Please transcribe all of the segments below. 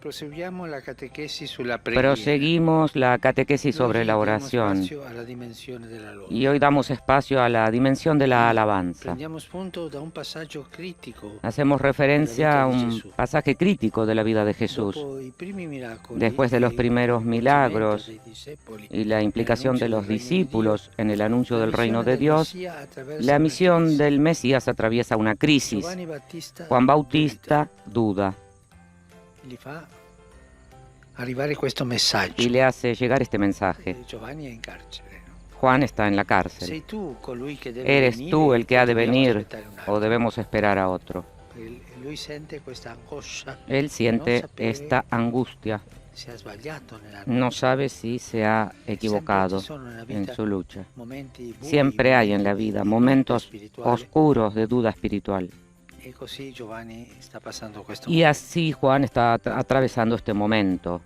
Proseguimos la catequesis sobre la oración y hoy damos espacio a la dimensión de la alabanza. Hacemos referencia a un pasaje crítico de la vida de Jesús. Después de los primeros milagros y la implicación de los discípulos en el anuncio del reino de Dios, la misión del Mesías atraviesa una crisis. Juan Bautista duda y le hace llegar este mensaje. Juan está en la cárcel. ¿Eres tú el que ha de venir o debemos esperar a otro? Él siente esta angustia. No sabe si se ha equivocado en su lucha. Siempre hay en la vida momentos oscuros de duda espiritual. Y así Juan está atravesando este momento.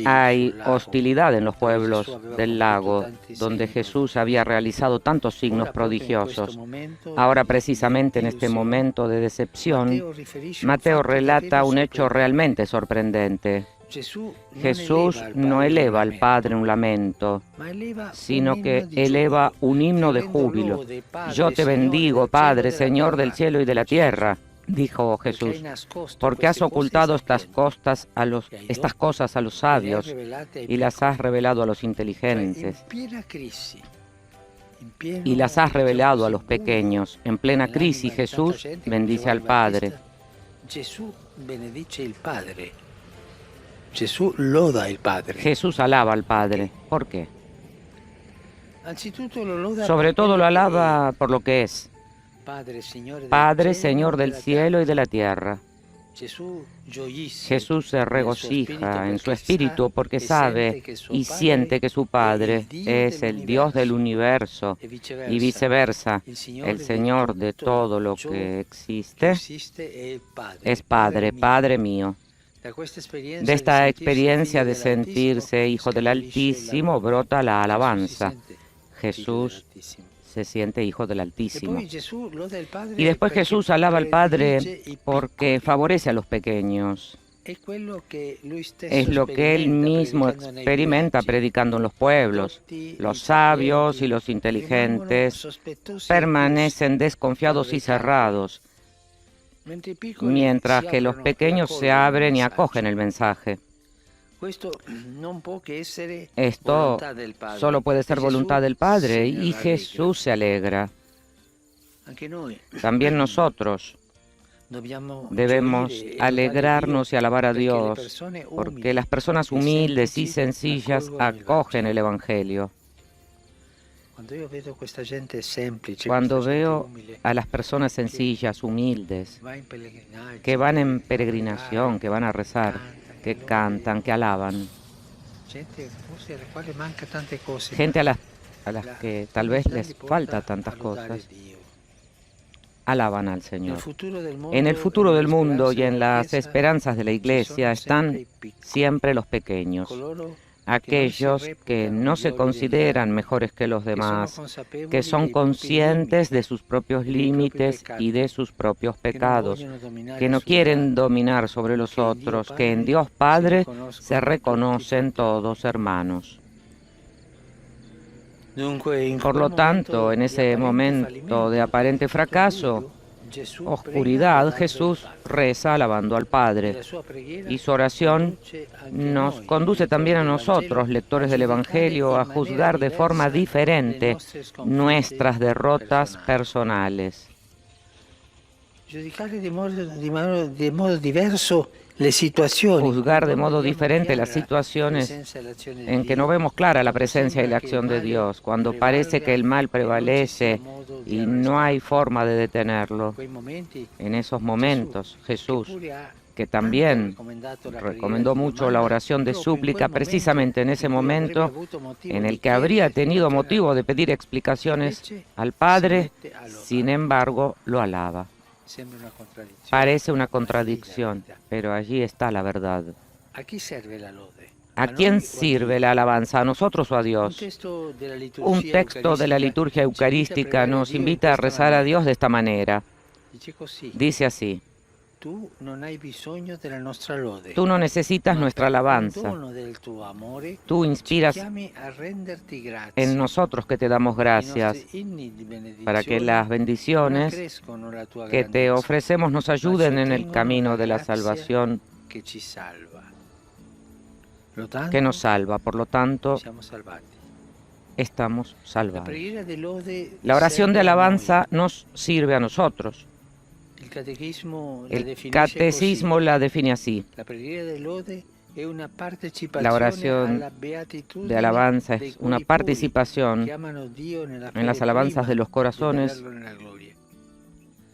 Hay hostilidad en los pueblos del lago, donde Jesús había realizado tantos signos prodigiosos. Ahora, precisamente en este momento de decepción, Mateo relata un hecho realmente sorprendente. Jesús no eleva al Padre un lamento, sino que eleva un himno de júbilo. Yo te bendigo, Padre, Señor del cielo y de la tierra, dijo Jesús, porque has ocultado estas cosas a los sabios y las has revelado a los inteligentes. Y las has revelado a los pequeños. En plena crisis, Jesús bendice al Padre. Jesús alaba al Padre. ¿Por qué? Sobre todo lo alaba por lo que es. Padre, Señor del cielo y de la tierra. Jesús se regocija en su espíritu porque sabe y siente que su Padre es el Dios del universo y viceversa. El Señor de todo lo que existe es Padre, Padre mío. De esta experiencia de sentirse hijo del Altísimo brota la alabanza. Jesús se siente hijo del Altísimo. Y después Jesús alaba al Padre porque favorece a los pequeños. Es lo que él mismo experimenta predicando en los pueblos. Los sabios y los inteligentes permanecen desconfiados y cerrados, mientras que los pequeños se abren y acogen el mensaje. Esto solo puede ser voluntad del Padre y Jesús se alegra. También nosotros debemos alegrarnos y alabar a Dios, porque las personas humildes y sencillas acogen el Evangelio. Cuando veo a las personas sencillas, humildes, que van en peregrinación, que van a rezar, que cantan, que alaban, gente a las que tal vez les falta tantas cosas, alaban al Señor. En el futuro del mundo y en las esperanzas de la Iglesia están siempre los pequeños, aquellos que no se consideran mejores que los demás, que son conscientes de sus propios límites y de sus propios pecados, que no quieren dominar sobre los otros, que en Dios Padre se reconocen todos hermanos. Por lo tanto, en ese momento de aparente fracaso, oscuridad, Jesús reza alabando al Padre. Y su oración nos conduce también a nosotros, lectores del Evangelio, a juzgar de forma diferente nuestras derrotas personales. Juzgar de modo diferente las situaciones en que no vemos clara la presencia y la acción de Dios, cuando parece que el mal prevalece y no hay forma de detenerlo. En esos momentos, Jesús, que también recomendó mucho la oración de súplica, precisamente en ese momento en el que habría tenido motivo de pedir explicaciones al Padre, sin embargo, lo alaba. Parece una contradicción, pero allí está la verdad. ¿A quién sirve la alabanza? ¿A nosotros o a Dios? Un texto de la liturgia eucarística nos invita a rezar a Dios de esta manera. Dice así: Tú no necesitas nuestra alabanza. Tú inspiras en nosotros que te damos gracias para que las bendiciones que te ofrecemos nos ayuden en el camino de la salvación que nos salva. Por lo tanto, estamos salvados. La oración de alabanza nos sirve a nosotros. El catecismo la define así. La oración de alabanza es una participación en las alabanzas de los corazones,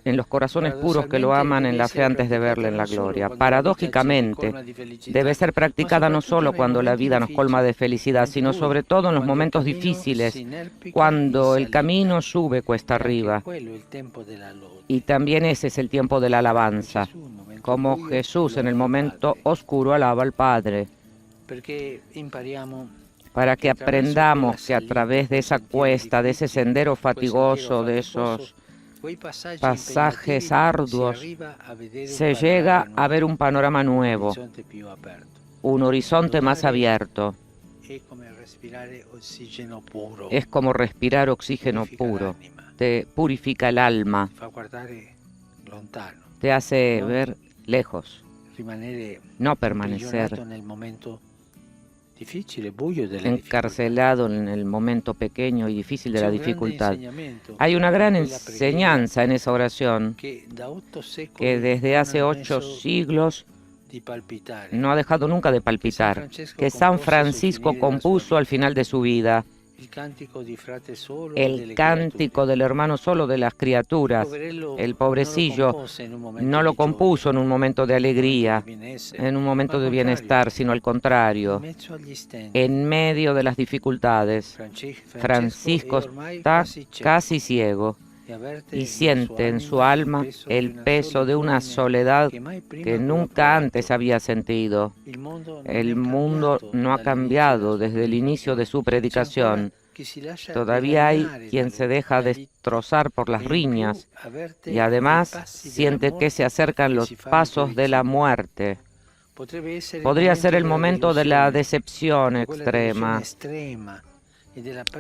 en los corazones puros que lo aman en la fe antes de verle en la gloria. Paradójicamente, debe ser practicada no solo cuando la vida nos colma de felicidad, sino sobre todo en los momentos difíciles, cuando el camino sube cuesta arriba. Y también ese es el tiempo de la alabanza, como Jesús en el momento oscuro alaba al Padre, para que aprendamos que a través de esa cuesta, de ese sendero fatigoso, de esos pasajes arduos, se llega a ver un panorama nuevo, un horizonte más abierto. Es como respirar oxígeno puro, te purifica el alma, te hace ver lejos, no permanecer encarcelado en el momento pequeño y difícil de la dificultad. Hay una gran enseñanza en esa oración que desde hace 8 siglos no ha dejado nunca de palpitar, que San Francisco compuso al final de su vida. El cántico del hermano solo de las criaturas. El pobrecillo no lo compuso en un momento de alegría, en un momento de bienestar, sino al contrario, en medio de las dificultades. Francisco está casi ciego y siente en su alma el peso de una soledad que nunca antes había sentido. El mundo no ha cambiado desde el inicio de su predicación. Todavía hay quien se deja destrozar por las riñas y además siente que se acercan los pasos de la muerte. Podría ser el momento de la decepción extrema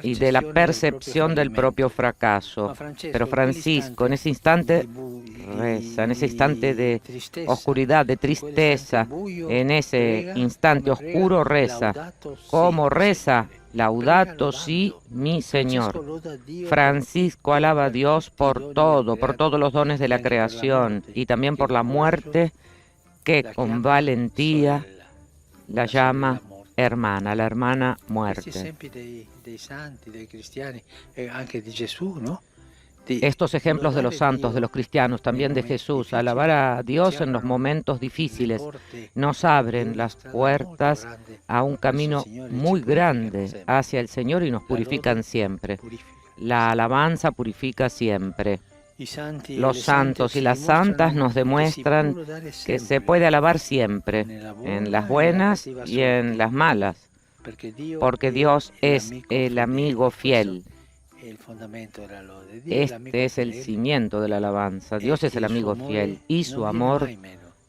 y de la percepción del propio fracaso. Pero Francisco, en ese instante, reza, en ese instante de oscuridad, de tristeza, en ese instante oscuro reza. ¿Cómo reza? Laudato si mi Señor. Francisco alaba a Dios por todo, por todos los dones de la creación y también por la muerte que con valentía la llama hermana, la hermana muerte. Estos ejemplos de los santos, de los cristianos, también de Jesús, alabar a Dios en los momentos difíciles, nos abren las puertas a un camino muy grande hacia el Señor y nos purifican siempre. La alabanza purifica siempre. Los santos y las santas nos demuestran que se puede alabar siempre, en las buenas y en las malas, porque Dios es el amigo fiel. Este es el cimiento de la alabanza. Dios es el amigo fiel y su amor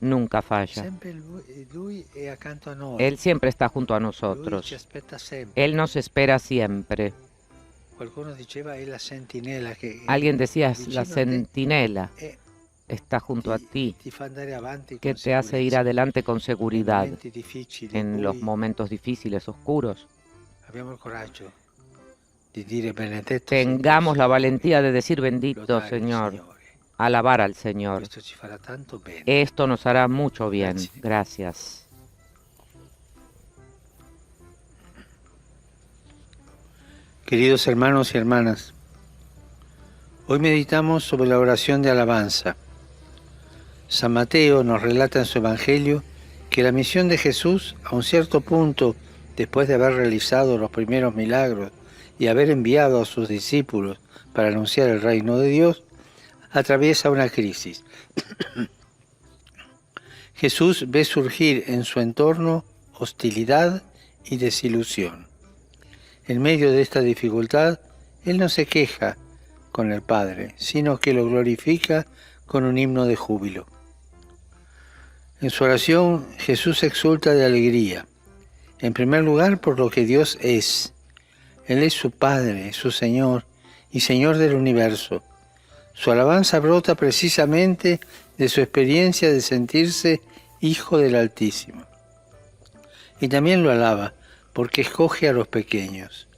nunca falla. Él siempre está junto a nosotros. Él nos espera siempre. Alguien decía, la centinela está junto a ti, que te hace ir adelante con seguridad en los momentos difíciles, oscuros. Tengamos la valentía de decir bendito Señor, alabar al Señor. Esto nos hará mucho bien. Gracias. Queridos hermanos y hermanas, hoy meditamos sobre la oración de alabanza. San Mateo nos relata en su Evangelio que la misión de Jesús, a un cierto punto, después de haber realizado los primeros milagros y haber enviado a sus discípulos para anunciar el reino de Dios, atraviesa una crisis. Jesús ve surgir en su entorno hostilidad y desilusión. En medio de esta dificultad, Él no se queja con el Padre, sino que lo glorifica con un himno de júbilo. En su oración, Jesús exulta de alegría. En primer lugar, por lo que Dios es. Él es su Padre, su Señor y Señor del universo. Su alabanza brota precisamente de su experiencia de sentirse Hijo del Altísimo. Y también lo alaba porque escoge a los pequeños.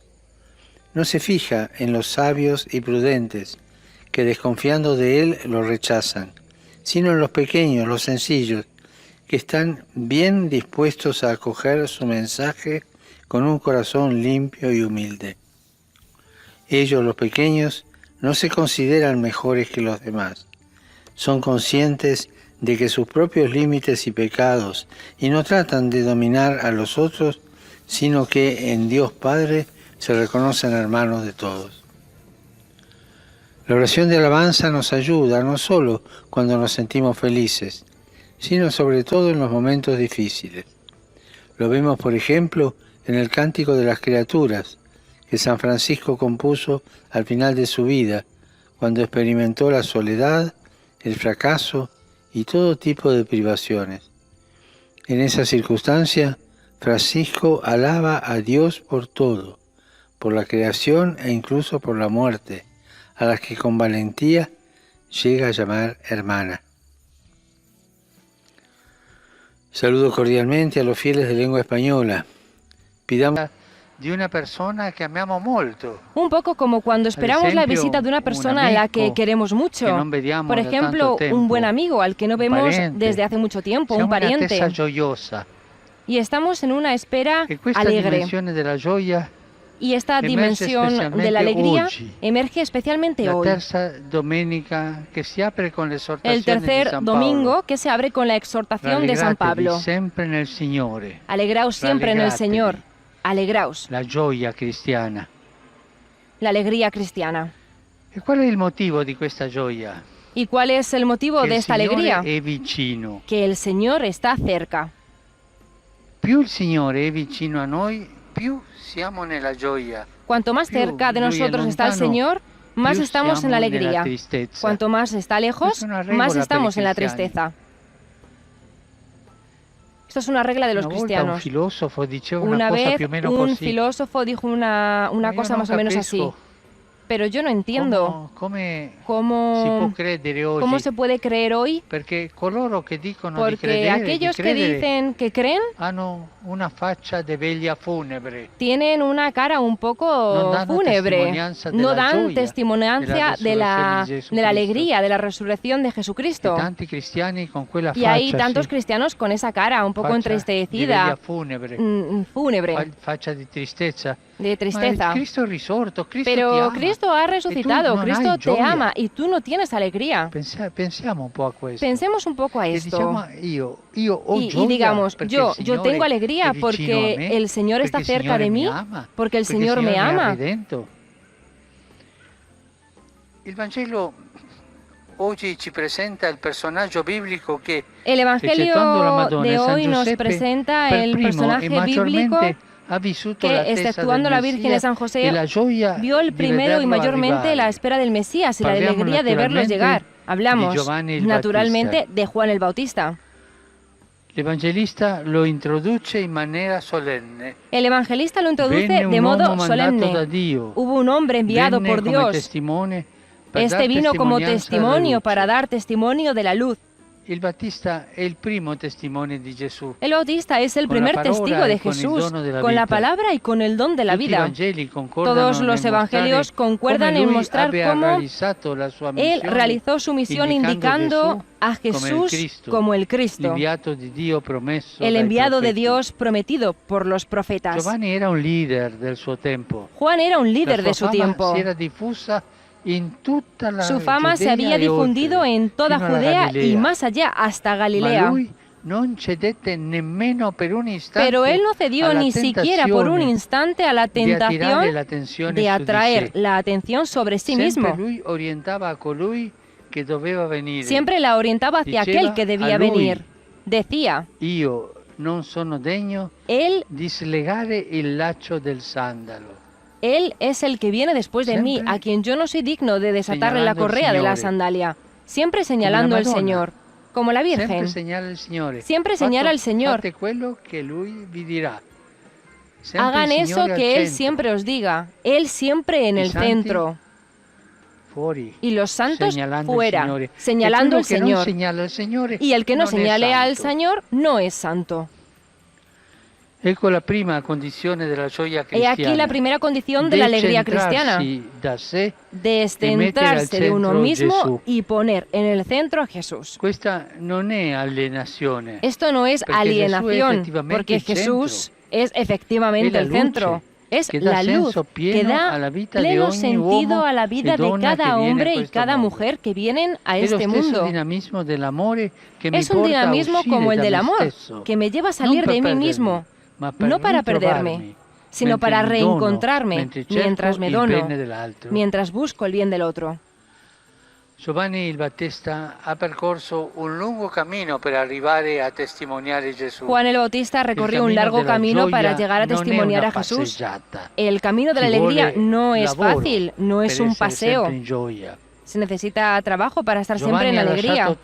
No se fija en los sabios y prudentes, que desconfiando de Él lo rechazan, sino en los pequeños, los sencillos, que están bien dispuestos a acoger su mensaje con un corazón limpio y humilde. Ellos, los pequeños, no se consideran mejores que los demás. Son conscientes de que sus propios límites y pecados, y no tratan de dominar a los otros, sino que en Dios Padre se reconocen hermanos de todos. La oración de alabanza nos ayuda no solo cuando nos sentimos felices, sino sobre todo en los momentos difíciles. Lo vemos, por ejemplo, en el Cántico de las Criaturas, que San Francisco compuso al final de su vida, cuando experimentó la soledad, el fracaso y todo tipo de privaciones. En esa circunstancia, Francisco alaba a Dios por todo, por la creación e incluso por la muerte, a las que con valentía llega a llamar hermana. Saludo cordialmente a los fieles de lengua española. Pidamos de una persona que amamos molto. Un poco como cuando esperamos la visita de una persona a la que queremos mucho. Por ejemplo, un buen amigo al que no vemos desde hace mucho tiempo, un pariente. Y estamos en una espera alegre. Y esta dimensión de la alegría emerge especialmente hoy. El tercer domingo que se abre con la exhortación de San Pablo. Alegraos siempre en el Señor. Alegraos. La gioia cristiana. La alegría cristiana. ¿Y cuál es el motivo de esta gioia? ¿Y cuál es el motivo de esta alegría? Que el Señor está cerca. Più il Signore è vicino a noi, più siamo nella gioia. Cuanto más cerca de nosotros está el Señor, más estamos en la alegría. Cuanto más está lejos, más estamos en la tristeza. Esto es una regla de los cristianos. Una vez un filósofo dijo una cosa más o menos así. Pero yo no entiendo cómo se puede creer hoy. Porque aquellos que dicen que creen tienen una cara un poco fúnebre. No dan testimoniancia de la alegría, de la resurrección de Jesucristo. Y hay tantos cristianos con esa cara un poco entristecida, fúnebre, de tristeza. Pero Cristo ha resucitado, Cristo te ama y tú no tienes alegría. Pensemos un poco a esto. Y digamos, yo tengo alegría porque el Señor está cerca de mí, porque el Señor me ama. El Vangelo hoy ci presenta el personaje bíblico que el Evangelio de hoy nos presenta el personaje bíblico que, exceptuando la Virgen de San José, vio el primero y mayormente la espera del Mesías y la alegría de verlos llegar. Hablamos, naturalmente, de Juan el Bautista. El evangelista lo introduce de manera solemne. El evangelista lo introduce de modo solemne. Hubo un hombre enviado por Dios. Este vino como testimonio para dar testimonio de la luz. El Bautista es el primer testimonio de Jesús. El Bautista es el primer testigo de Jesús, con la palabra y con el don de la vida. Todos los evangelios concuerdan en mostrar cómo Él realizó su misión indicando a Jesús como el Cristo, el enviado de Dios prometido por los profetas. Juan era un líder de su tiempo. Juan era un líder de su tiempo. Su fama se había difundido en toda Judea y más allá, hasta Galilea. Pero él no cedió ni siquiera por un instante a la tentación de atraer la atención sobre sí mismo. Siempre la orientaba hacia aquel que debía venir. Decía, Él es el que viene después de mí, a quien yo no soy digno de desatarle la correa de la sandalia. Siempre señalando al Señor, como la Virgen. Siempre señala al Señor. Hagan eso que Él siempre os diga. Él siempre en el centro. Y los santos fuera, señalando al Señor. Y el que no señale al Señor no es santo. He aquí la primera condición de la alegría cristiana: descentrarse de uno mismo y poner en el centro a Jesús. Esto no es alienación, porque Jesús es efectivamente el centro. Es la luz que da pleno sentido a la vida de cada hombre y cada mujer que vienen a este mundo. Es un dinamismo como el del amor, que me lleva a salir de mí mismo, no para perderme, sino para reencontrarme mientras me dono, mientras busco el bien del otro. Giovanni il Battista ha percorso un lungo camino per arrivare a testimoniare Gesù. Juan el Bautista recorrió un largo camino para llegar a testimoniar a Jesús. El camino de la alegría no es fácil, no es un paseo. Se necesita trabajo para estar siempre en alegría.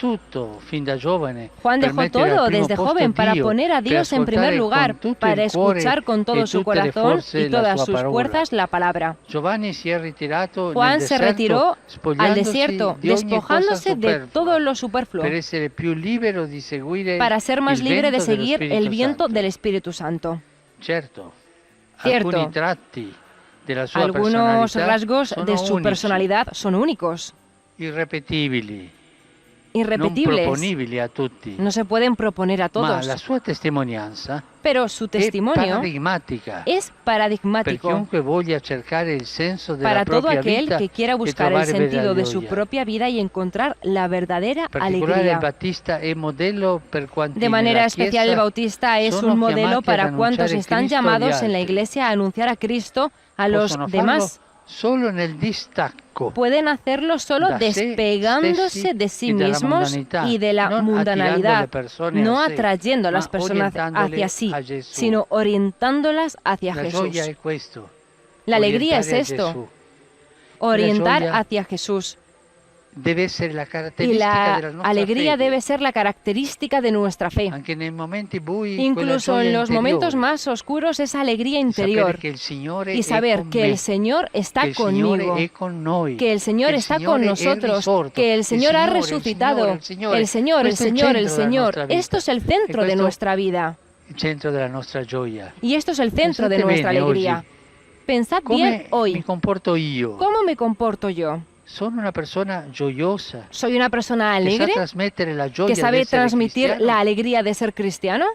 Juan dejó todo desde joven para poner a Dios en primer lugar, para escuchar con todo su corazón y todas sus fuerzas la palabra. Juan se retiró al desierto, despojándose de todo lo superfluo, para ser más libre de seguir el viento del Espíritu Santo. Cierto, algunos rasgos de su personalidad son únicos, irrepetibles, no se pueden proponer a todos. Pero su testimonio es paradigmático para todo aquel que quiera buscar el sentido de su propia vida y encontrar la verdadera alegría. De manera especial, el Bautista es un modelo para cuantos están llamados en la Iglesia a anunciar a Cristo a los demás. Pueden hacerlo solo despegándose de sí mismos y de la mundanalidad, no atrayendo a las personas hacia sí, sino orientándolas hacia Jesús. La alegría es esto, orientar hacia Jesús. Y la alegría debe ser la característica de nuestra fe. Incluso en los momentos más oscuros, esa alegría interior. Y saber que el Señor está conmigo, que el Señor está con nosotros, que el Señor ha resucitado. El Señor. Esto es el centro de nuestra vida. Y esto es el centro de nuestra alegría. Pensad bien hoy. ¿Cómo me comporto yo? Soy una persona alegre, que sabe transmitir la alegría de ser cristiano.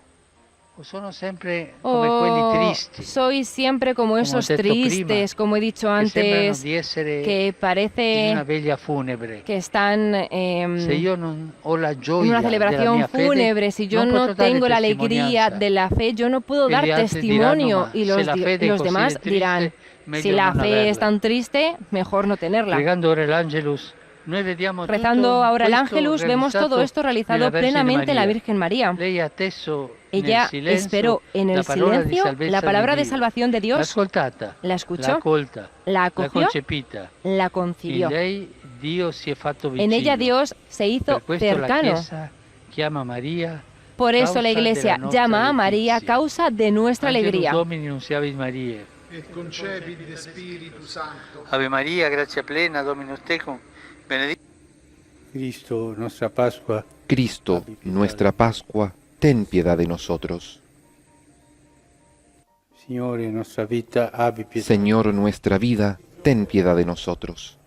¿O soy siempre como esos tristes, como he dicho antes, que parece que están en una celebración fúnebre? Si yo no tengo la alegría de la fe, yo no puedo dar testimonio, y los demás dirán: si la fe es tan triste, mejor no tenerla. Rezando ahora el Ángelus, vemos todo esto realizado plenamente en la Virgen María. Ella esperó en el silencio la palabra de salvación de Dios, la escuchó, la acogió, la concibió. En ella Dios se hizo cercano. Por eso la Iglesia llama a María causa de nuestra alegría. Et concepit de Spiritu Sancto. Ave María, gracia plena, Dominus tecum, benedicta Cristo, nuestra Pascua, ten piedad de nosotros. Señor, nuestra vida, ten piedad de nosotros.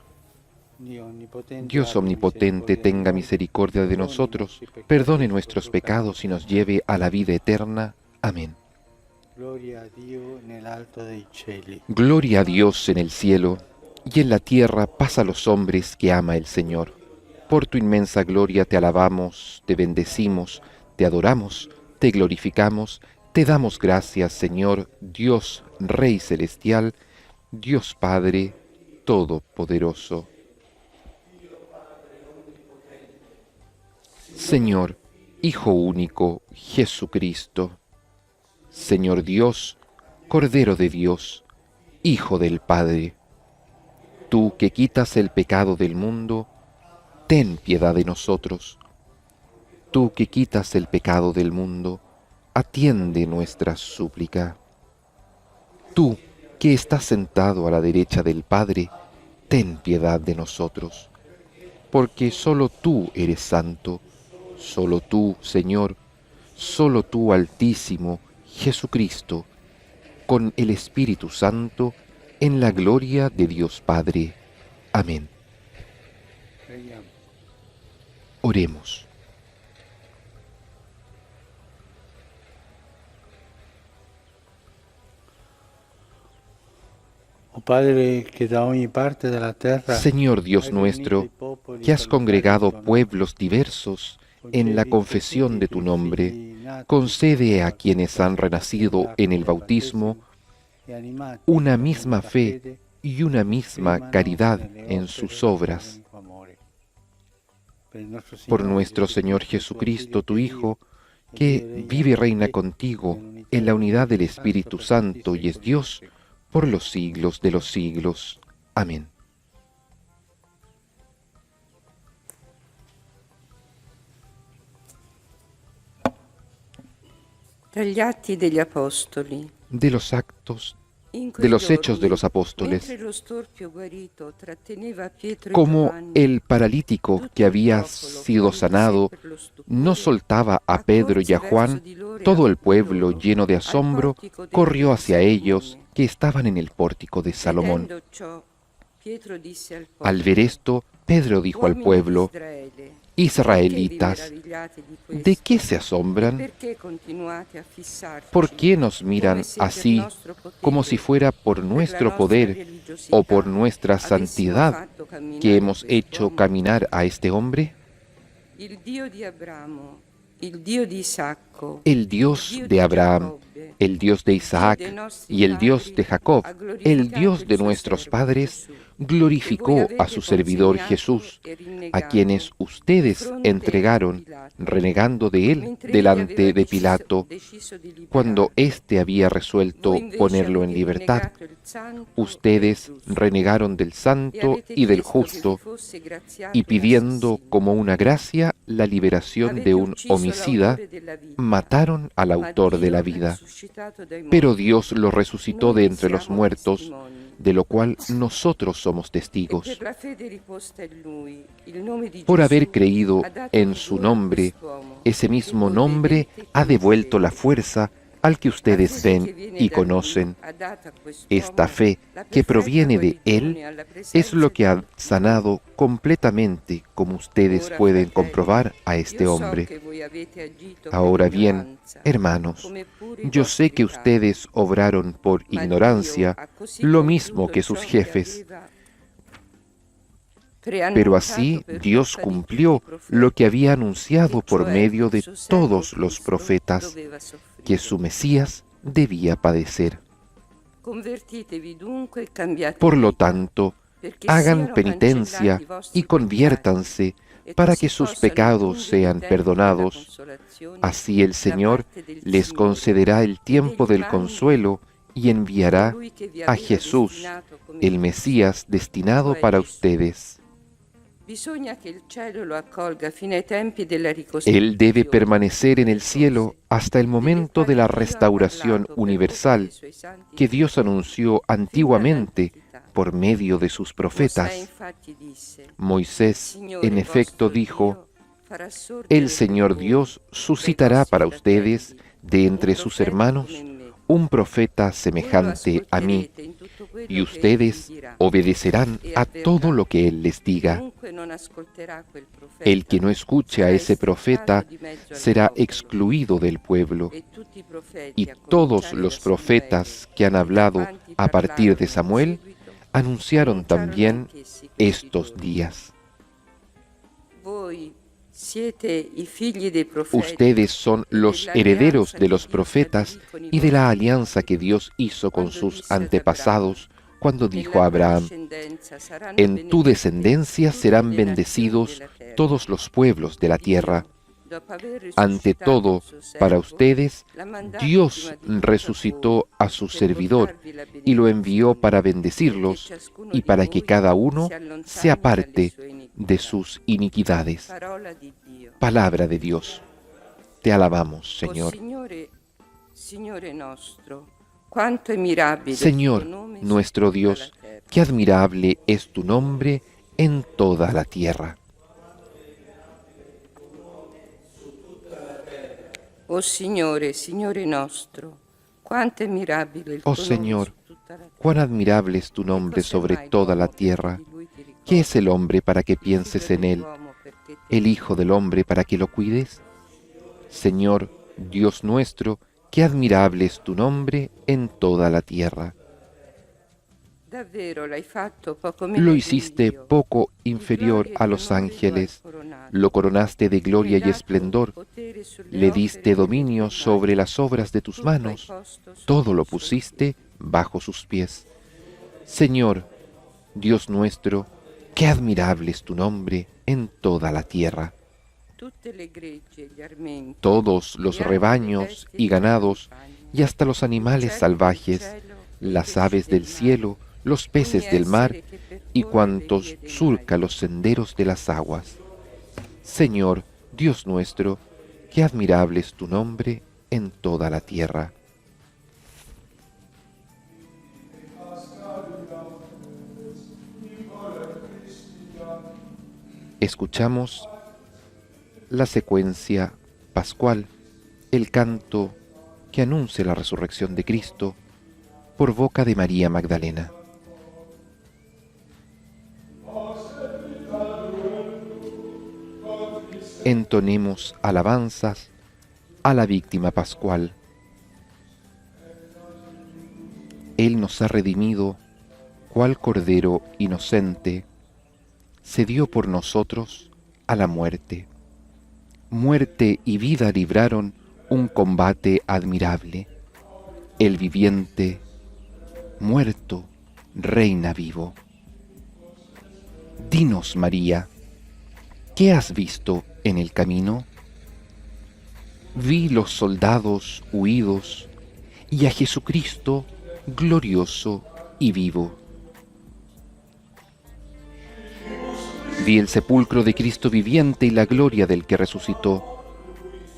Dios omnipotente, tenga misericordia de nosotros, perdone nuestros pecados y nos lleve a la vida eterna. Amén. Gloria a Dios en el cielo, y en la tierra paz a los hombres que ama el Señor. Por tu inmensa gloria te alabamos, te bendecimos, te adoramos, te glorificamos, te damos gracias, Señor, Dios, Rey celestial, Dios Padre Todopoderoso. Señor, Hijo único, Jesucristo, Señor Dios, Cordero de Dios, Hijo del Padre, tú que quitas el pecado del mundo, ten piedad de nosotros. Tú que quitas el pecado del mundo, atiende nuestra súplica. Tú que estás sentado a la derecha del Padre, ten piedad de nosotros, porque solo tú eres santo, solo tú, Señor, solo tú, Altísimo, Jesucristo, con el Espíritu Santo, en la gloria de Dios Padre. Amén. Oremos. Señor Dios nuestro, que has congregado pueblos diversos en la confesión de tu nombre, concede a quienes han renacido en el bautismo una misma fe y una misma caridad en sus obras. Por nuestro Señor Jesucristo, tu Hijo, que vive y reina contigo en la unidad del Espíritu Santo y es Dios por los siglos de los siglos. Amén. De los actos, de los hechos de los apóstoles, como el paralítico que había sido sanado no soltaba a Pedro y a Juan, todo el pueblo, lleno de asombro, corrió hacia ellos que estaban en el pórtico de Salomón. Al ver esto, Pedro dijo al pueblo: Israelitas, ¿de qué se asombran? ¿Por qué nos miran así, como si fuera por nuestro poder o por nuestra santidad que hemos hecho caminar a este hombre? El Dios de Abraham, el Dios de Isaac y el Dios de Jacob, el Dios de nuestros padres, glorificó a su servidor Jesús, a quienes ustedes entregaron, renegando de él delante de Pilato, cuando éste había resuelto ponerlo en libertad. Ustedes renegaron del santo y del justo, y pidiendo como una gracia la liberación de un homicida, mataron al autor de la vida. Pero Dios lo resucitó de entre los muertos, de lo cual nosotros somos testigos. Por haber creído en su nombre, ese mismo nombre ha devuelto la fuerza al que ustedes ven y conocen. Esta fe que proviene de Él es lo que ha sanado completamente, como ustedes pueden comprobar, a este hombre. Ahora bien, hermanos, yo sé que ustedes obraron por ignorancia, lo mismo que sus jefes. Pero así Dios cumplió lo que había anunciado por medio de todos los profetas, que su Mesías debía padecer. Por lo tanto, hagan penitencia y conviértanse para que sus pecados sean perdonados. Así el Señor les concederá el tiempo del consuelo y enviará a Jesús, el Mesías destinado para ustedes. Él debe permanecer en el cielo hasta el momento de la restauración universal que Dios anunció antiguamente por medio de sus profetas. Moisés, en efecto, dijo: El Señor Dios suscitará para ustedes de entre sus hermanos un profeta semejante a mí, y ustedes obedecerán a todo lo que Él les diga. El que no escuche a ese profeta será excluido del pueblo. Y todos los profetas que han hablado a partir de Samuel anunciaron también estos días. Ustedes son los herederos de los profetas y de la alianza que Dios hizo con sus antepasados cuando dijo a Abraham: En tu descendencia serán bendecidos todos los pueblos de la tierra. Ante todo, para ustedes, Dios resucitó a su servidor y lo envió para bendecirlos y para que cada uno se aparte de sus iniquidades. Palabra de Dios. Te alabamos, Señor. Señor, nuestro Dios, qué admirable es tu nombre en toda la tierra. Oh Signore, Signore nostro, quanto è mirabile il tuo Oh Señor, cuán admirable es tu nombre sobre toda la tierra. ¿Qué es el hombre para que pienses en él? ¿El Hijo del hombre para que lo cuides? Señor, Dios nuestro, qué admirable es tu nombre en toda la tierra. Lo hiciste poco inferior a los ángeles, lo coronaste de gloria y esplendor, le diste dominio sobre las obras de tus manos, todo lo pusiste bajo sus pies. Señor, Dios nuestro, qué admirable es tu nombre en toda la tierra. Todos los rebaños y ganados, y hasta los animales salvajes, las aves del cielo, los peces del mar y cuantos surca los senderos de las aguas. Señor, Dios nuestro, qué admirable es tu nombre en toda la tierra. Escuchamos la secuencia pascual, el canto que anuncia la resurrección de Cristo por boca de María Magdalena. Entonemos alabanzas a la víctima pascual. Él nos ha redimido, cual cordero inocente, se dio por nosotros a la muerte. Muerte y vida libraron un combate admirable. El viviente, muerto, reina vivo. Dinos, María, ¿qué has visto en el camino? Vi los soldados huidos y a Jesucristo glorioso y vivo. Vi el sepulcro de Cristo viviente y la gloria del que resucitó.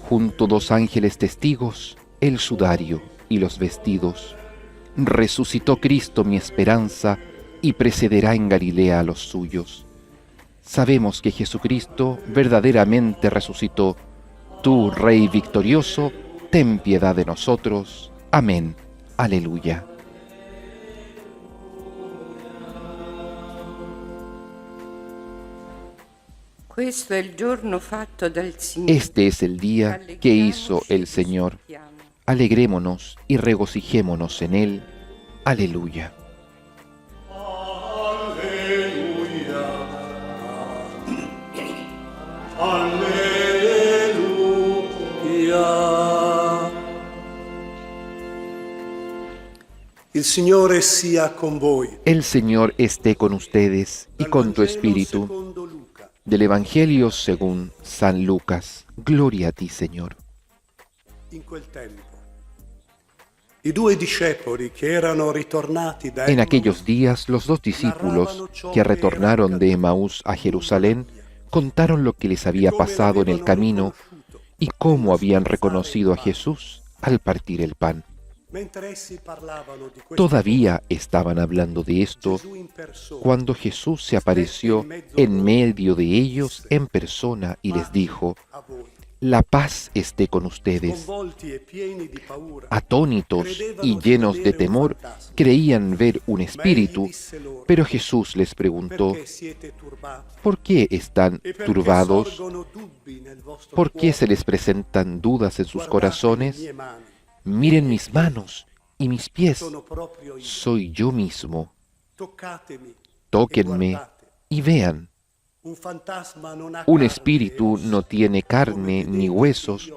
Junto dos ángeles testigos, el sudario y los vestidos. Resucitó Cristo mi esperanza y precederá en Galilea a los suyos. Sabemos que Jesucristo verdaderamente resucitó. Tú, Rey victorioso, ten piedad de nosotros. Amén. Aleluya. Este es el día que hizo el Señor. Alegrémonos y regocijémonos en Él. Aleluya. El Signore sia con voi. El Señor esté con ustedes y con tu espíritu. Del Evangelio según San Lucas. Gloria a ti, Señor. En aquellos días, los dos discípulos que retornaron de Emaús a Jerusalén contaron lo que les había pasado en el camino y cómo habían reconocido a Jesús al partir el pan. Todavía estaban hablando de esto cuando Jesús se apareció en medio de ellos en persona y les dijo: la paz esté con ustedes. Atónitos y llenos de temor, creían ver un espíritu, pero Jesús les preguntó: ¿por qué están turbados? ¿Por qué se les presentan dudas en sus corazones? Miren mis manos y mis pies, soy yo mismo. Tóquenme y vean. Un espíritu no tiene carne ni huesos,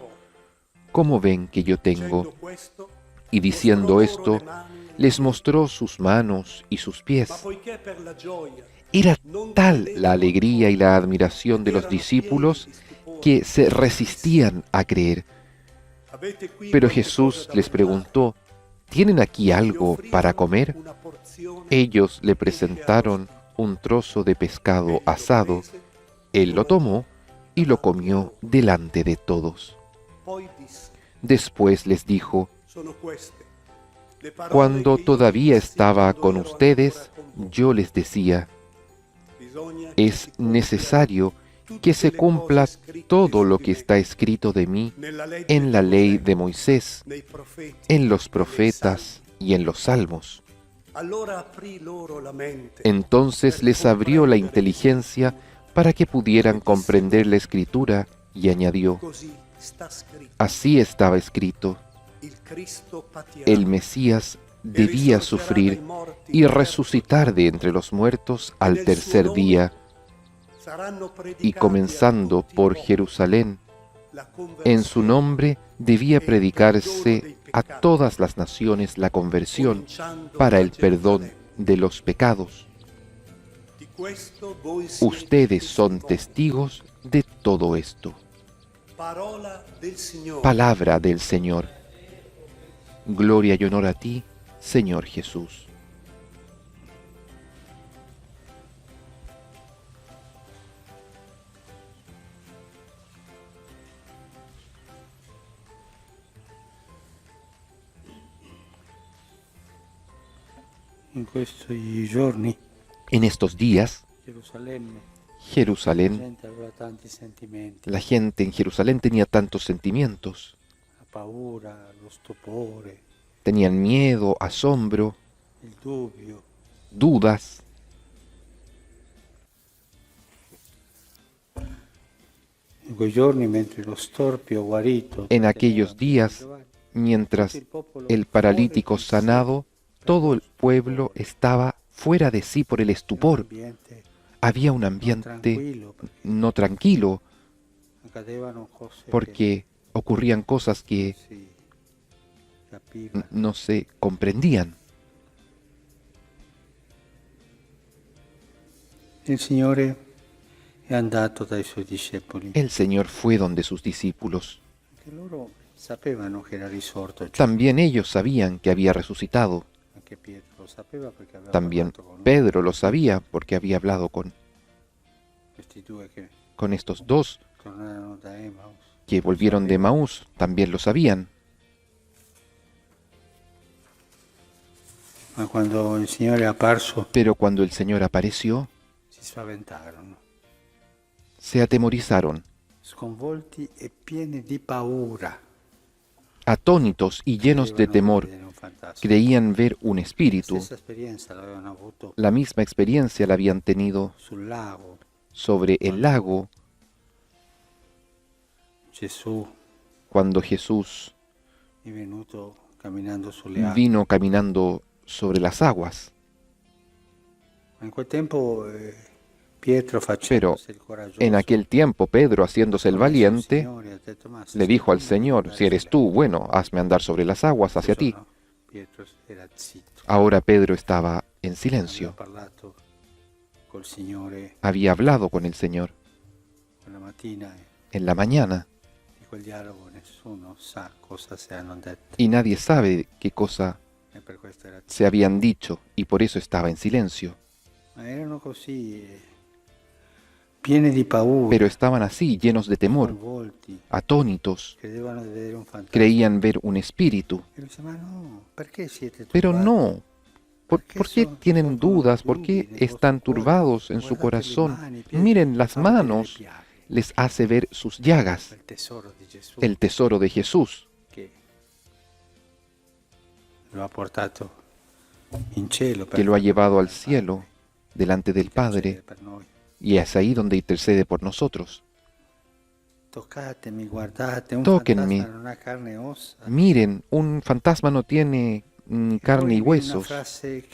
¿cómo ven que yo tengo? Y diciendo esto, les mostró sus manos y sus pies. Era tal la alegría y la admiración de los discípulos que se resistían a creer. Pero Jesús les preguntó: ¿tienen aquí algo para comer? Ellos le presentaron un trozo de pescado asado Él lo tomó y lo comió delante de todos. Después les dijo: cuando todavía estaba con ustedes, yo les decía, es necesario que se cumpla todo lo que está escrito de mí en la ley de Moisés, en los profetas y en los salmos. Entonces les abrió la inteligencia para que pudieran comprender la Escritura y añadió: así estaba escrito, el Mesías debía sufrir y resucitar de entre los muertos al tercer día, y comenzando por Jerusalén, en su nombre debía predicarse a todas las naciones la conversión para el perdón de los pecados. Ustedes son testigos de todo esto. Palabra del Señor. Gloria y honor a ti, Señor Jesús. En estos días, Jerusalén, la gente en Jerusalén tenía tantos sentimientos. Tenían miedo, asombro, dudas. En aquellos días, mientras el paralítico sanado, todo el pueblo estaba fuera de sí por el estupor. Había un ambiente no tranquilo, porque ocurrían cosas que no se comprendían. El Señor fue donde sus discípulos. También ellos sabían que había resucitado. También Pedro lo sabía porque había hablado con estos dos que volvieron de Emaús. También lo sabían. Pero cuando el Señor apareció, se atemorizaron, atónitos y llenos de temor. Creían ver un espíritu. La misma experiencia la habían tenido sobre el lago, cuando Jesús vino caminando sobre las aguas. Pero en aquel tiempo Pedro, haciéndose el valiente, le dijo al Señor: si eres tú, bueno, hazme andar sobre las aguas hacia ti. Ahora Pedro estaba en silencio. Había hablado con el Señor. En la mañana. Y nadie sabe qué cosa se habían dicho, y por eso estaba en silencio. Pero estaban así, llenos de temor, atónitos. Creían ver un espíritu. Pero no. ¿Por qué tienen dudas? ¿Por qué están turbados en su corazón? Miren las manos. Les hace ver sus llagas. El tesoro de Jesús. Que lo ha llevado al cielo, delante del Padre. Y es ahí donde intercede por nosotros. Tóquenme. Miren, un fantasma no tiene carne y huesos.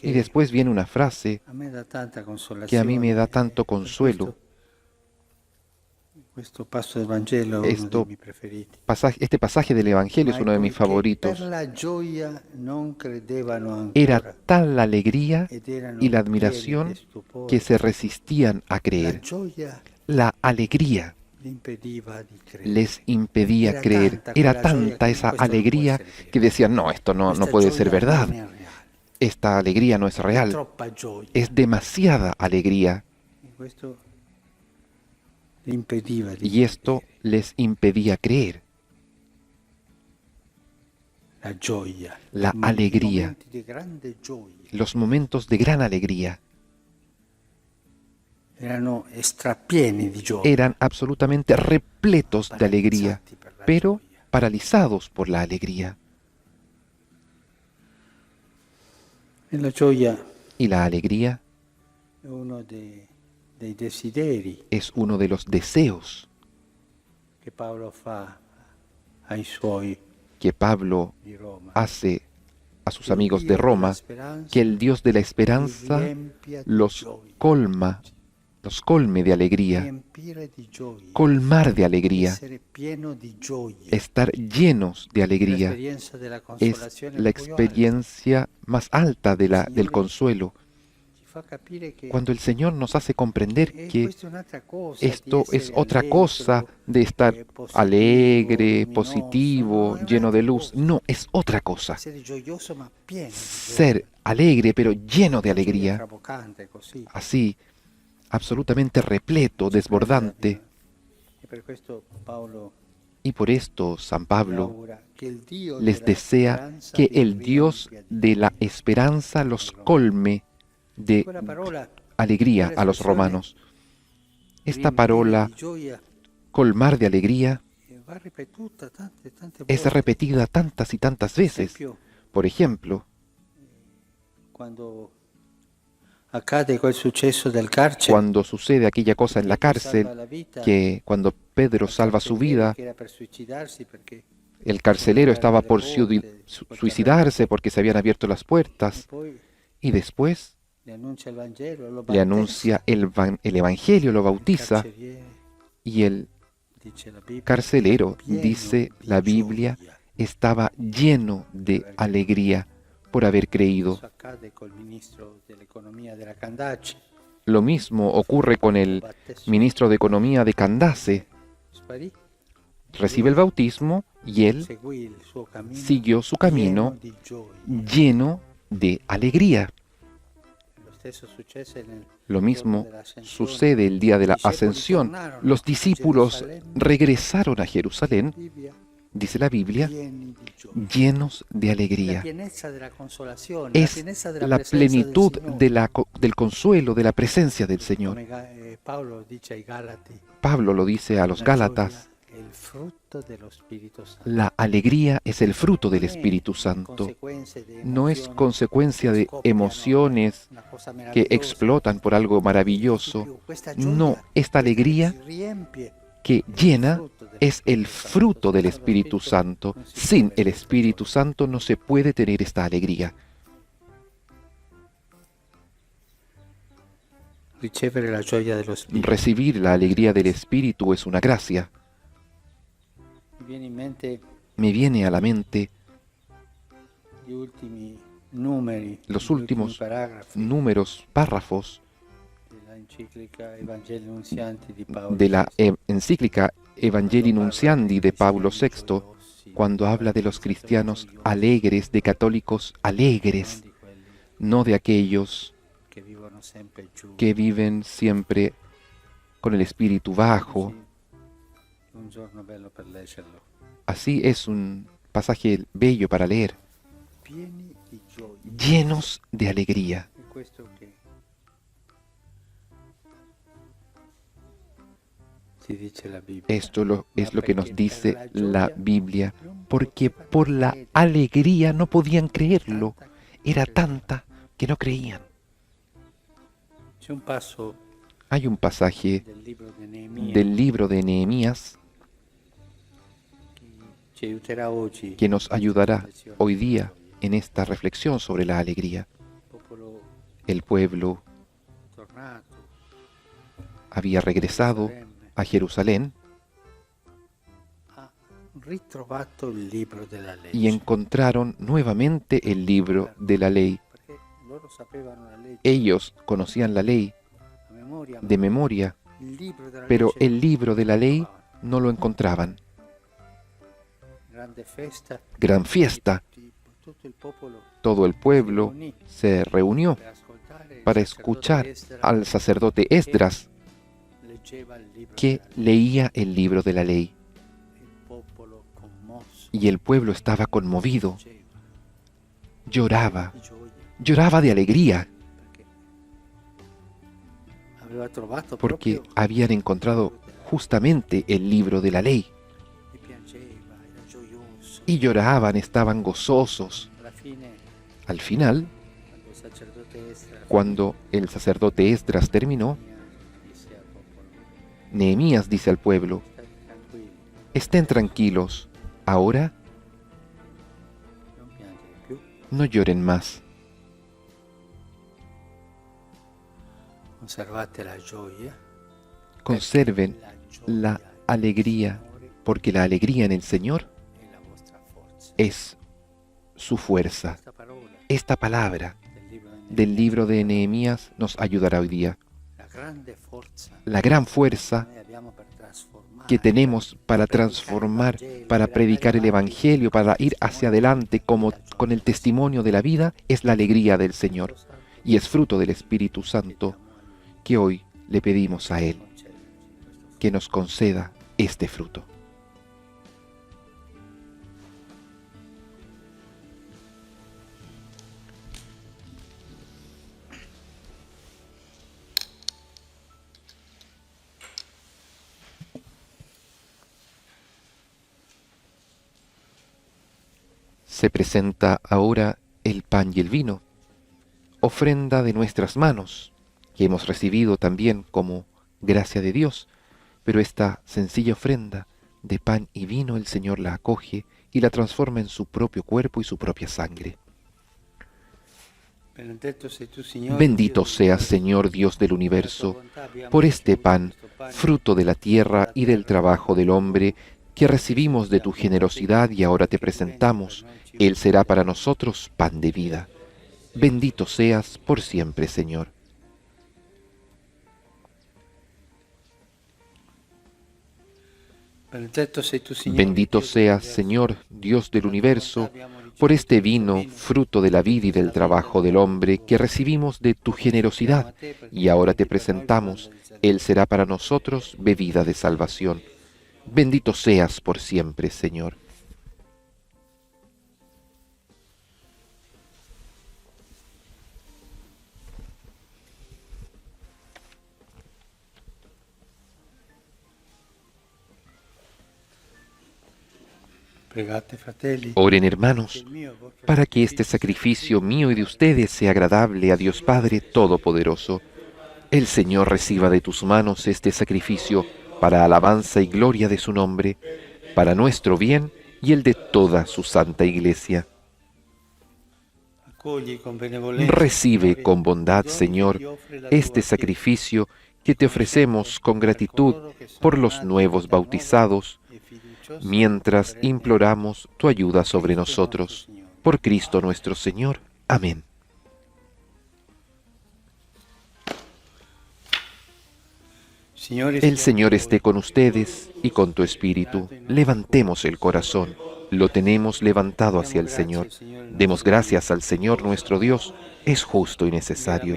Y después viene una frase que a mí me da tanto consuelo. Este pasaje del Evangelio es uno de mis favoritos. Era tal la alegría y la admiración que se resistían a creer. La alegría les impedía creer. Era tanta esa alegría que decían: no, esto no puede ser verdad. Esta alegría no es real. Es demasiada alegría. y esto les impedía creer. La alegría, los momentos de gran alegría, eran absolutamente repletos de alegría, pero paralizados por la alegría. Y la alegría es uno de los deseos que Pablo hace a sus amigos de Roma, que el Dios de la esperanza los colme de alegría, colmar de alegría, estar llenos de alegría. Es la experiencia más alta del consuelo. Cuando el Señor nos hace comprender que esto es otra cosa de estar alegre, positivo, lleno de luz. No, es otra cosa. Ser alegre, pero lleno de alegría. Así, absolutamente repleto, desbordante. Y por esto San Pablo les desea que el Dios de la esperanza los colme de alegría a los romanos. Esta parola, colmar de alegría, es repetida tantas y tantas veces. Por ejemplo, cuando sucede aquella cosa en la cárcel, que cuando Pedro salva su vida, el carcelero estaba por suicidarse porque se habían abierto las puertas, y después le anuncia el Evangelio, lo bautiza, y el carcelero, dice la Biblia, estaba lleno de alegría por haber creído. Lo mismo ocurre con el ministro de Economía de Candace. Recibe el bautismo y él siguió su camino lleno de alegría. Lo mismo sucede el día de la Ascensión. Los discípulos regresaron a Jerusalén, dice la Biblia, llenos de alegría. Es la plenitud del consuelo, de la presencia del Señor. Pablo lo dice a los Gálatas. La alegría es el fruto del Espíritu Santo. No es consecuencia de emociones que explotan por algo maravilloso. No, esta alegría que llena es el fruto del Espíritu Santo. Sin el Espíritu Santo no se puede tener esta alegría. Recibir la alegría del Espíritu es una gracia. Me viene a la mente los últimos párrafos de la encíclica Evangelii Nuntiandi de Paulo VI, cuando habla de los cristianos alegres, de católicos alegres, no de aquellos que viven siempre con el espíritu bajo. Así es un pasaje bello para leer. Llenos de alegría. Esto es lo que nos dice la Biblia, porque por la alegría no podían creerlo. Era tanta que no creían. Hay un pasaje del libro de Nehemías que nos ayudará hoy día en esta reflexión sobre la alegría. El pueblo había regresado a Jerusalén y encontraron nuevamente el libro de la ley. Ellos conocían la ley de memoria, pero el libro de la ley no lo encontraban. Gran fiesta. Todo el pueblo se reunió para escuchar al sacerdote Esdras que leía el libro de la ley. Y el pueblo estaba conmovido, lloraba de alegría, porque habían encontrado justamente el libro de la ley. Y lloraban, estaban gozosos. Al final, cuando el sacerdote Esdras terminó, Nehemías dice al pueblo: estén tranquilos, ahora no lloren más. Conserven la alegría, porque la alegría en el Señor es su fuerza. Esta palabra del libro de Nehemías nos ayudará hoy día. La gran fuerza que tenemos para transformar, para predicar el Evangelio, para ir hacia adelante como con el testimonio de la vida, es la alegría del Señor. Y es fruto del Espíritu Santo que hoy le pedimos a Él que nos conceda este fruto. Se presenta ahora el pan y el vino, ofrenda de nuestras manos, que hemos recibido también como gracia de Dios, pero esta sencilla ofrenda de pan y vino el Señor la acoge y la transforma en su propio cuerpo y su propia sangre. Bendito seas, Señor Dios del universo, por este pan, fruto de la tierra y del trabajo del hombre, que recibimos de tu generosidad y ahora te presentamos. Él será para nosotros pan de vida. Bendito seas por siempre, Señor. Bendito seas, Señor, Dios del universo, por este vino, fruto de la vida y del trabajo del hombre, que recibimos de tu generosidad, y ahora te presentamos. Él será para nosotros bebida de salvación. Bendito seas por siempre, Señor. Oren, hermanos, para que este sacrificio mío y de ustedes sea agradable a Dios Padre Todopoderoso. El Señor reciba de tus manos este sacrificio para alabanza y gloria de su nombre, para nuestro bien y el de toda su santa Iglesia. Recibe con bondad, Señor, este sacrificio que te ofrecemos con gratitud por los nuevos bautizados, mientras imploramos tu ayuda sobre nosotros. Por Cristo nuestro Señor. Amén. El Señor esté con ustedes y con tu espíritu. Levantemos el corazón. Lo tenemos levantado hacia el Señor. Demos gracias al Señor nuestro Dios. Es justo y necesario.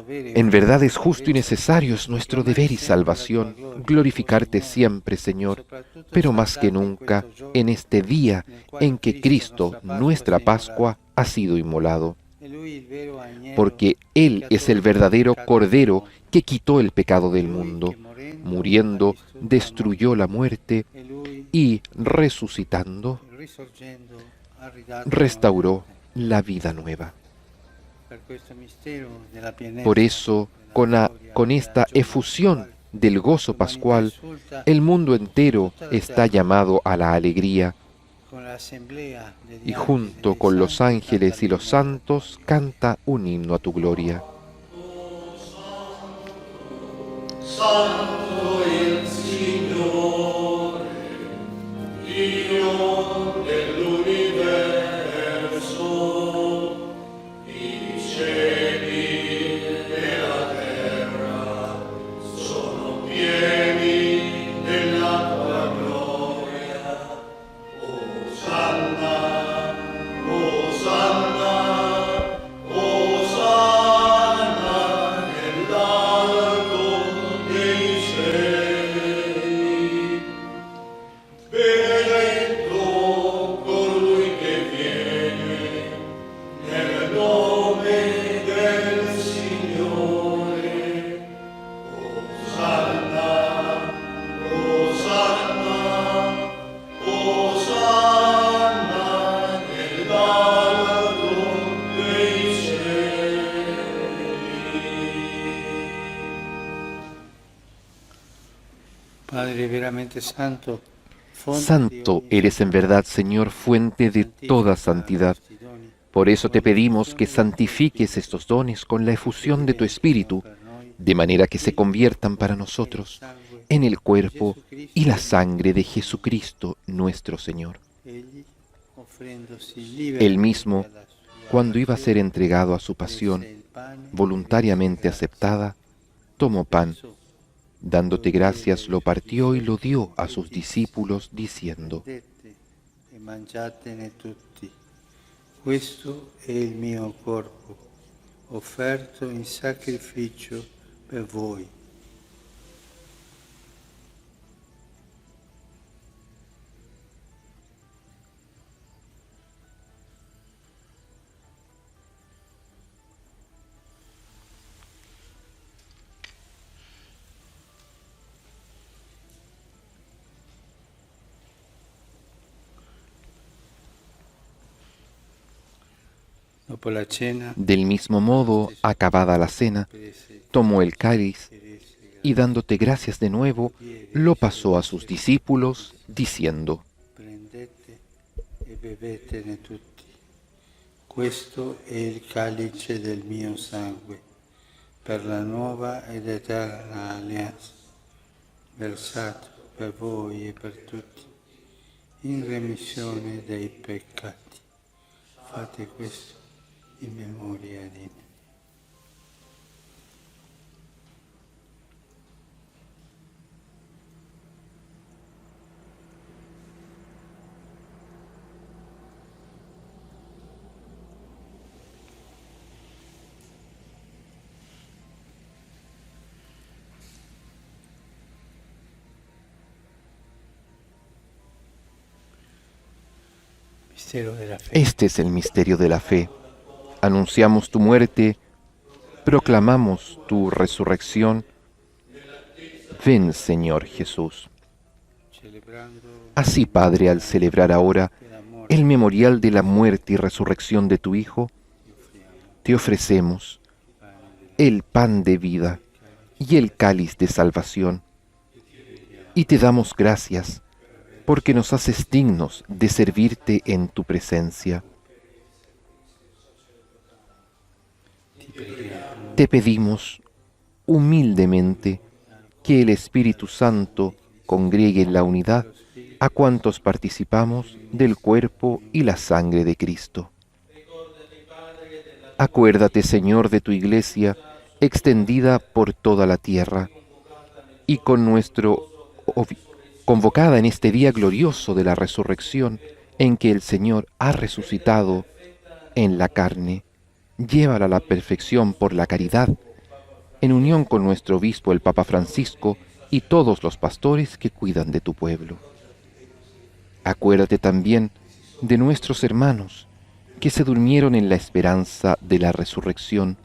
En verdad es justo y necesario, es nuestro deber y salvación glorificarte siempre, Señor, pero más que nunca en este día en que Cristo, nuestra Pascua, ha sido inmolado. Porque Él es el verdadero Cordero que quitó el pecado del mundo. Muriendo, destruyó la muerte y, resucitando, restauró la vida nueva. Por eso, con esta efusión del gozo pascual, el mundo entero está llamado a la alegría, y junto con los ángeles y los santos canta un himno a tu gloria. Santo il Signore, Dio dell'universo, i cieli e la terra sono pieni della tua gloria. Osanna, Osanna, Osanna nell'alto Santo eres en verdad, Señor, fuente de toda santidad. Por eso te pedimos que santifiques estos dones con la efusión de tu Espíritu, de manera que se conviertan para nosotros en el cuerpo y la sangre de Jesucristo nuestro Señor. Él mismo, cuando iba a ser entregado a su pasión, voluntariamente aceptada, tomó pan. Dándote gracias, lo partió y lo dio a sus discípulos, diciendo: Questo è il mio corpo, offerto in sacrificio per voi. Del mismo modo, acabada la cena, tomó el cáliz y dándote gracias de nuevo, lo pasó a sus discípulos, diciendo: Prendete e bevetene tutti. Questo è il calice del mio sangue, per la nuova ed eterna alleanza, versato per voi e per tutti, in remissione dei peccati. Fate questo in memoria di me. Este es el misterio de la fe. Anunciamos tu muerte, proclamamos tu resurrección. Ven, Señor Jesús. Así, Padre, al celebrar ahora el memorial de la muerte y resurrección de tu Hijo, te ofrecemos el pan de vida y el cáliz de salvación, y te damos gracias porque nos haces dignos de servirte en tu presencia. Te pedimos humildemente que el Espíritu Santo congregue en la unidad a cuantos participamos del cuerpo y la sangre de Cristo. Acuérdate, Señor, de tu Iglesia extendida por toda la tierra y convocada en este día glorioso de la resurrección en que el Señor ha resucitado en la carne. Llévala a la perfección por la caridad, en unión con nuestro obispo el Papa Francisco y todos los pastores que cuidan de tu pueblo. Acuérdate también de nuestros hermanos que se durmieron en la esperanza de la resurrección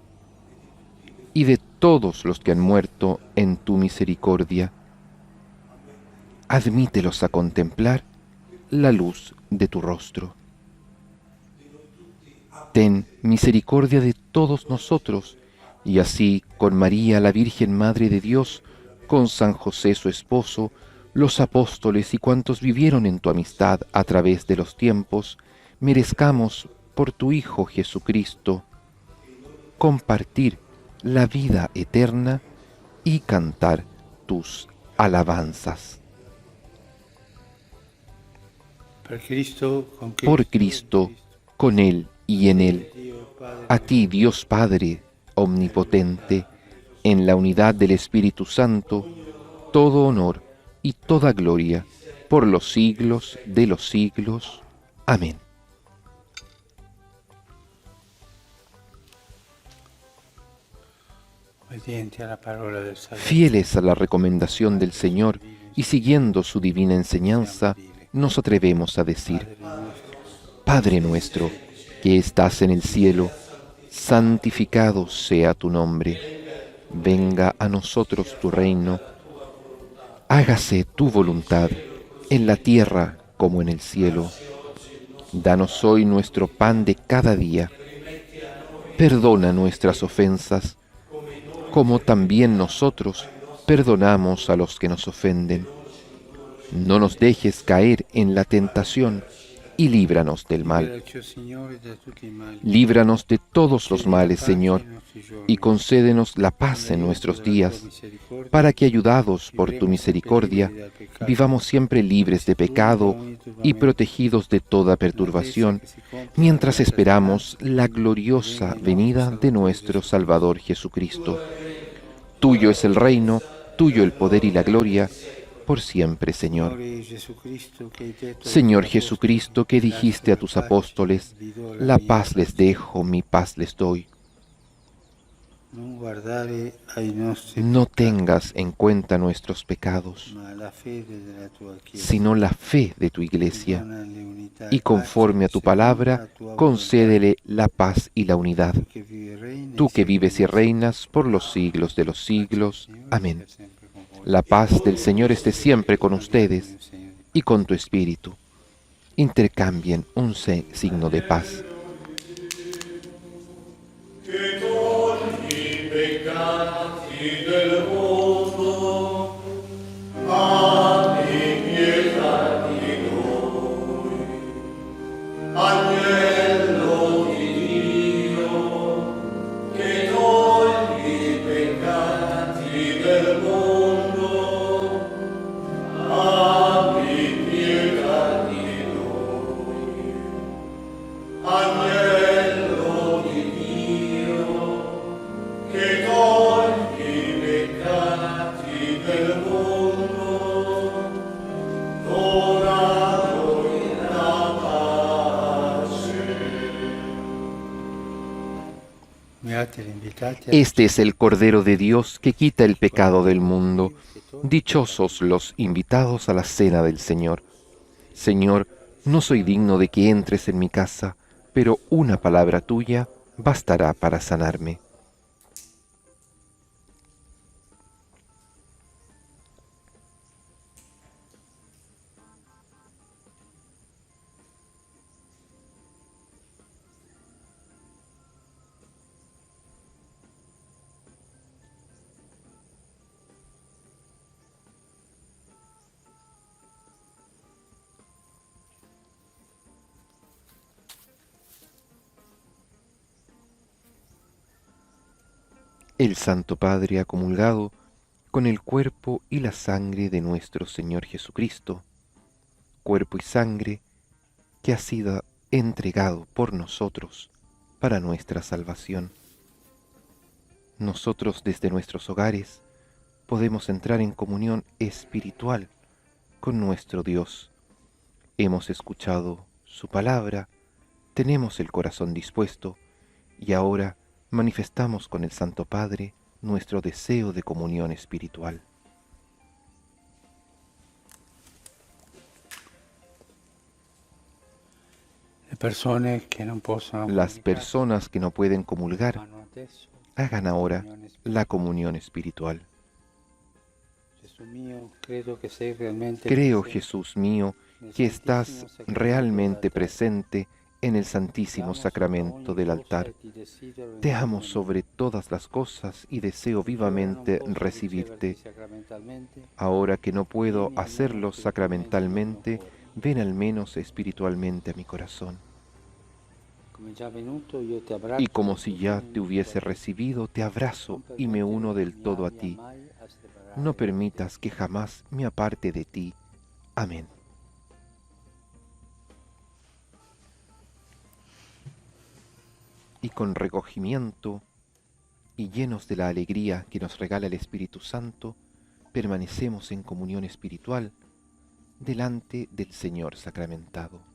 y de todos los que han muerto en tu misericordia. Admítelos a contemplar la luz de tu rostro. Ten misericordia de todos nosotros, y así con María, la Virgen Madre de Dios, con San José su esposo, los apóstoles y cuantos vivieron en tu amistad a través de los tiempos, merezcamos por tu Hijo Jesucristo compartir la vida eterna y cantar tus alabanzas. Por Cristo, con Él y en Él, a ti, Dios Padre omnipotente, en la unidad del Espíritu Santo, todo honor y toda gloria por los siglos de los siglos. Amén. Fieles a la recomendación del Señor y siguiendo su divina enseñanza, nos atrevemos a decir: Padre nuestro, que estás en el cielo, santificado sea tu nombre. Venga a nosotros tu reino. Hágase tu voluntad, en la tierra como en el cielo. Danos hoy nuestro pan de cada día. Perdona nuestras ofensas, como también nosotros perdonamos a los que nos ofenden. No nos dejes caer en la tentación y líbranos del mal. Líbranos de todos los males, Señor, y concédenos la paz en nuestros días, para que, ayudados por tu misericordia, vivamos siempre libres de pecado y protegidos de toda perturbación, mientras esperamos la gloriosa venida de nuestro Salvador Jesucristo. Tuyo es el reino, tuyo el poder y la gloria, por siempre, Señor. Señor Jesucristo, que dijiste a tus apóstoles, la paz les dejo, mi paz les doy. No tengas en cuenta nuestros pecados, sino la fe de tu Iglesia, y conforme a tu palabra, concédele la paz y la unidad. Tú que vives y reinas por los siglos de los siglos. Amén. La paz del Señor esté siempre con ustedes y con tu espíritu. Intercambien un signo de paz. Este es el Cordero de Dios que quita el pecado del mundo. Dichosos los invitados a la cena del Señor. Señor, no soy digno de que entres en mi casa, pero una palabra tuya bastará para sanarme. El Santo Padre ha comulgado con el cuerpo y la sangre de nuestro Señor Jesucristo, cuerpo y sangre que ha sido entregado por nosotros para nuestra salvación. Nosotros desde nuestros hogares podemos entrar en comunión espiritual con nuestro Dios. Hemos escuchado su palabra, tenemos el corazón dispuesto y ahora manifestamos con el Santo Padre nuestro deseo de comunión espiritual. Las personas que no pueden comulgar, hagan ahora la comunión espiritual. Creo, Jesús mío, que estás realmente presente en el Santísimo Sacramento del altar. Te amo sobre todas las cosas y deseo vivamente recibirte. Ahora que no puedo hacerlo sacramentalmente, ven al menos espiritualmente a mi corazón. Y como si ya te hubiese recibido, te abrazo y me uno del todo a ti. No permitas que jamás me aparte de ti. Amén. Y con recogimiento y llenos de la alegría que nos regala el Espíritu Santo, permanecemos en comunión espiritual delante del Señor sacramentado.